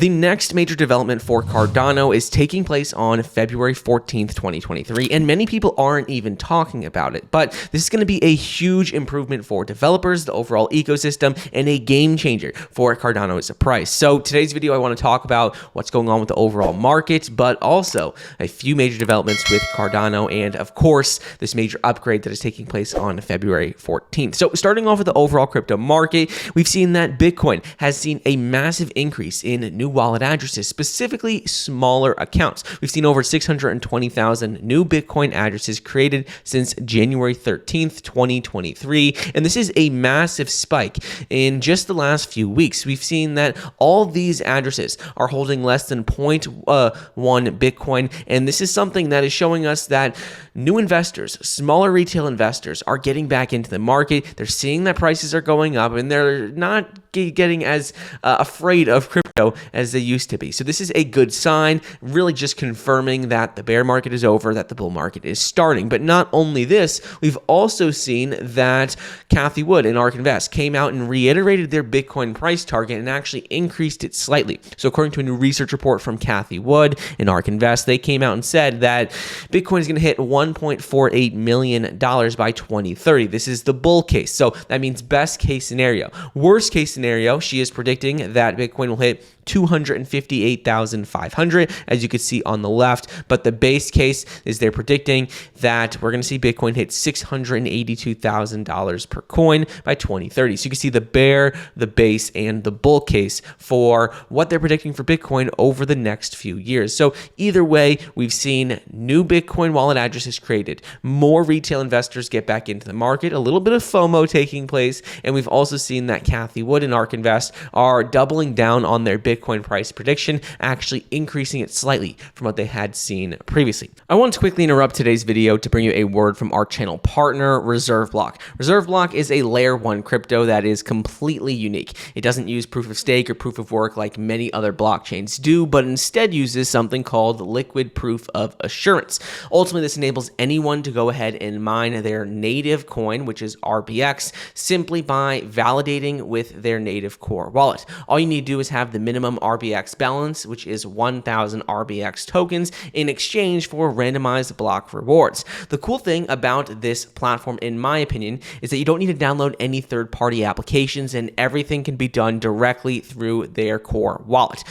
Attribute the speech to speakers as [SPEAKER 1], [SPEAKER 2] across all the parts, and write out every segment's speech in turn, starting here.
[SPEAKER 1] The next major development for Cardano is taking place on February 14th, 2023, and many people aren't even talking about it, but this is going to be a huge improvement for developers, the overall ecosystem, and a game changer for Cardano's price. So today's video, I want to talk about what's going on with the overall market, but also a few major developments with Cardano, and of course, this major upgrade that is taking place on February 14th. So starting off with the overall crypto market, we've seen that Bitcoin has seen a massive increase in new wallet addresses, specifically smaller accounts. We've seen over 620,000 new Bitcoin addresses created since January 13th, 2023. And this is a massive spike in just the last few weeks. We've seen that all these addresses are holding less than 0.1 Bitcoin. And this is something that is showing us that new investors, smaller retail investors, are getting back into the market. They're seeing that prices are going up and they're not getting as afraid of crypto as they used to be. So this is a good sign, really just confirming that the bear market is over, that the bull market is starting. But not only this, we've also seen that Cathie Wood and ARK Invest came out and reiterated their Bitcoin price target and actually increased it slightly. So according to a new research report from Cathie Wood and ARK Invest, they came out and said that Bitcoin is going to hit $1.48 million by 2030. This is the bull case. So that means best case scenario. Worst case scenario, she is predicting that Bitcoin will hit 258,500, as you can see on the left. But the base case is they're predicting that we're going to see Bitcoin hit $682,000 per coin by 2030. So you can see the bear, the base, and the bull case for what they're predicting for Bitcoin over the next few years. So either way, we've seen new Bitcoin wallet addresses created, more retail investors get back into the market, a little bit of FOMO taking place, and we've also seen that Cathie Wood and ARK Invest are doubling down on their Bitcoin price prediction, actually increasing it slightly from what they had seen previously. I want to quickly interrupt today's video to bring you a word from our channel partner, ReserveBlock. ReserveBlock is a layer 1 crypto that is completely unique. It doesn't use proof of stake or proof of work like many other blockchains do, but instead uses something called liquid proof of assurance. Ultimately, this enables anyone to go ahead and mine their native coin, which is RBX, simply by validating with their native core wallet. All you need to do is have the minimum RBX balance, which is 1,000 RBX tokens, in exchange for randomized block rewards. The cool thing about this platform, in my opinion, is that you don't need to download any third-party applications, and everything can be done directly through their core wallet.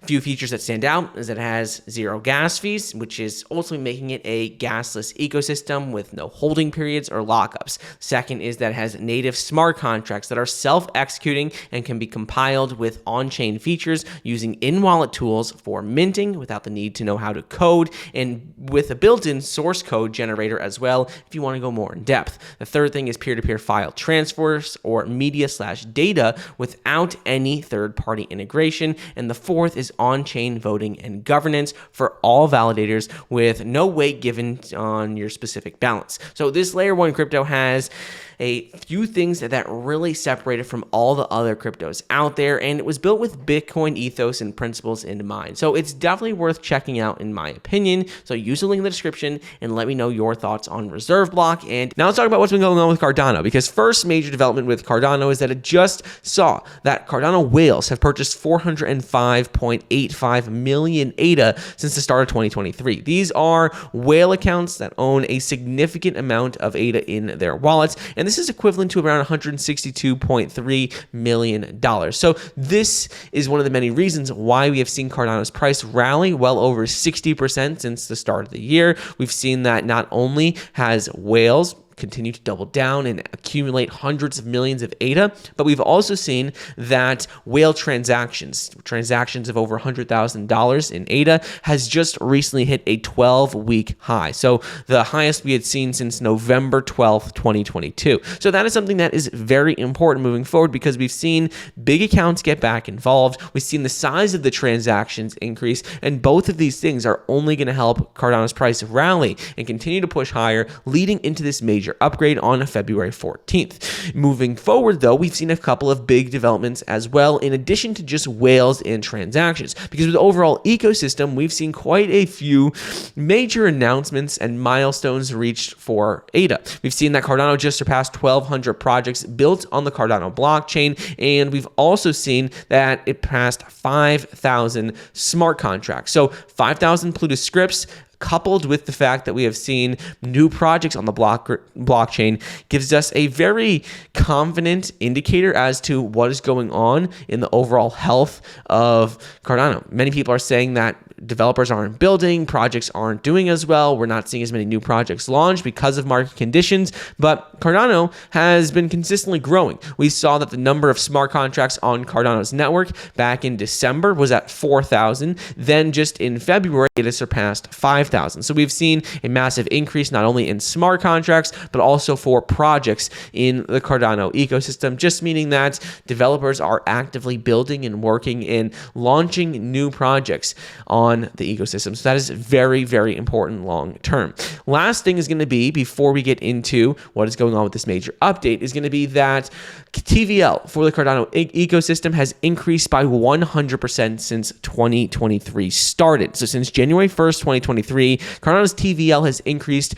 [SPEAKER 1] Few features that stand out is that it has zero gas fees, which is ultimately making it a gasless ecosystem with no holding periods or lockups. Second is that it has native smart contracts that are self-executing and can be compiled with on-chain features using in-wallet tools for minting without the need to know how to code, and with a built-in source code generator as well if you want to go more in depth. The third thing is peer-to-peer file transfers or media/data without any third-party integration. And the fourth is on-chain voting and governance for all validators with no weight given on your specific balance. So this layer 1 crypto has a few things that really separate it from all the other cryptos out there, and it was built with Bitcoin ethos and principles in mind. So it's definitely worth checking out in my opinion. So use the link in the description and let me know your thoughts on ReserveBlock. And now let's talk about what's been going on with Cardano, because first major development with Cardano is that it just saw that Cardano whales have purchased 405.85 million ADA since the start of 2023. These are whale accounts that own a significant amount of ADA in their wallets, and this is equivalent to around $162.3 million. So this is one of the many reasons why we have seen Cardano's price rally well over 60% since the start of the year. We've seen that not only has whales continue to double down and accumulate hundreds of millions of ADA, but we've also seen that whale transactions of over $100,000 in ADA has just recently hit a 12-week high. So the highest we had seen since November 12th, 2022. So that is something that is very important moving forward, because we've seen big accounts get back involved. We've seen the size of the transactions increase, and both of these things are only going to help Cardano's price rally and continue to push higher, leading into this major major upgrade on February 14th. Moving forward, though, we've seen a couple of big developments as well, in addition to just whales and transactions. Because with the overall ecosystem, we've seen quite a few major announcements and milestones reached for ADA. We've seen that Cardano just surpassed 1,200 projects built on the Cardano blockchain, and we've also seen that it passed 5,000 smart contracts. So 5,000 Plutus scripts, coupled with the fact that we have seen new projects on the blockchain, gives us a very confident indicator as to what is going on in the overall health of Cardano. Many people are saying that developers aren't building, projects aren't doing as well, we're not seeing as many new projects launched because of market conditions, but Cardano has been consistently growing. We saw that the number of smart contracts on Cardano's network back in December was at 4,000. Then just in February, it has surpassed 5,000. So we've seen a massive increase not only in smart contracts, but also for projects in the Cardano ecosystem, just meaning that developers are actively building and working and launching new projects on the ecosystem. So that is very, very important long term. Last thing is going to be, before we get into what is going on with this major update, is going to be that TVL for the Cardano ecosystem has increased by 100% since 2023 started. So since January 1st, 2023, Cardano's TVL has increased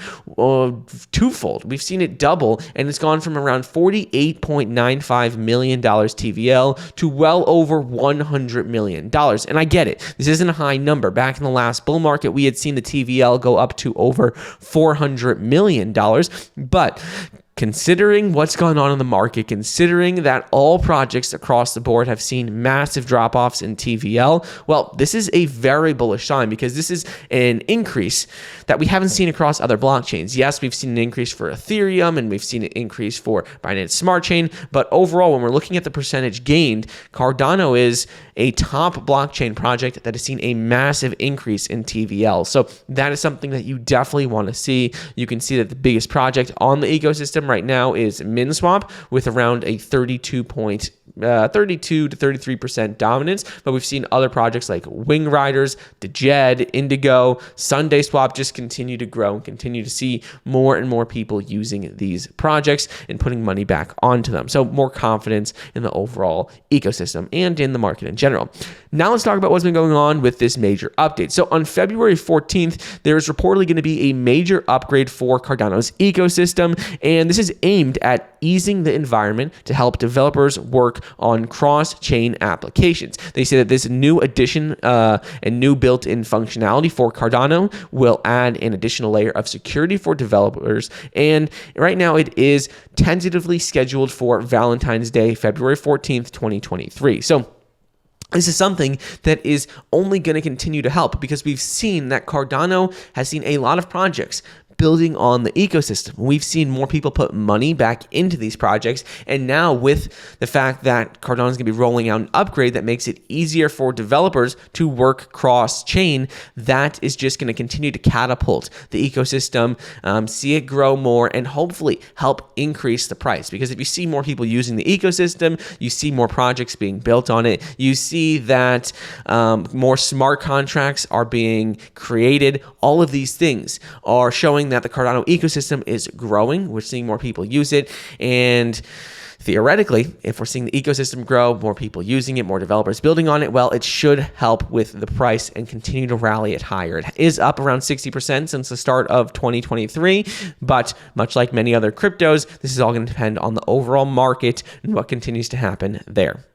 [SPEAKER 1] twofold. We've seen it double, and it's gone from around $48.95 million TVL to well over $100 million. And I get it. This isn't a high number. Back in the last bull market, we had seen the TVL go up to over $400 million. But considering what's going on in the market, considering that all projects across the board have seen massive drop-offs in TVL, well, this is a very bullish sign, because this is an increase that we haven't seen across other blockchains. Yes, we've seen an increase for Ethereum, and we've seen an increase for Binance Smart Chain, but overall, when we're looking at the percentage gained, Cardano is a top blockchain project that has seen a massive increase in TVL. So that is something that you definitely want to see. You can see that the biggest project on the ecosystem right now is MinSwap, with around a 32 to 33% dominance, but we've seen other projects like Wing Riders, Dejed, Indigo, Sunday Swap just continue to grow and continue to see more and more people using these projects and putting money back onto them. So more confidence in the overall ecosystem and in the market in general. Now let's talk about what's been going on with this major update. So on February 14th, there is reportedly going to be a major upgrade for Cardano's ecosystem, and this is aimed at easing the environment to help developers work on cross-chain applications. They say that this new addition and new built-in functionality for Cardano will add an additional layer of security for developers, and right now it is tentatively scheduled for Valentine's Day, February 14th, 2023. So this is something that is only going to continue to help, because we've seen that Cardano has seen a lot of projects building on the ecosystem. We've seen more people put money back into these projects, and now with the fact that Cardano is going to be rolling out an upgrade that makes it easier for developers to work cross-chain, that is just going to continue to catapult the ecosystem, see it grow more, and hopefully help increase the price. Because if you see more people using the ecosystem, you see more projects being built on it, you see that more smart contracts are being created. All of these things are showing that the Cardano ecosystem is growing. We're seeing more people use it, and theoretically, if we're seeing the ecosystem grow, more people using it, more developers building on it, well, it should help with the price and continue to rally it higher. It is up around 60% since the start of 2023, but much like many other cryptos, this is all going to depend on the overall market and what continues to happen there.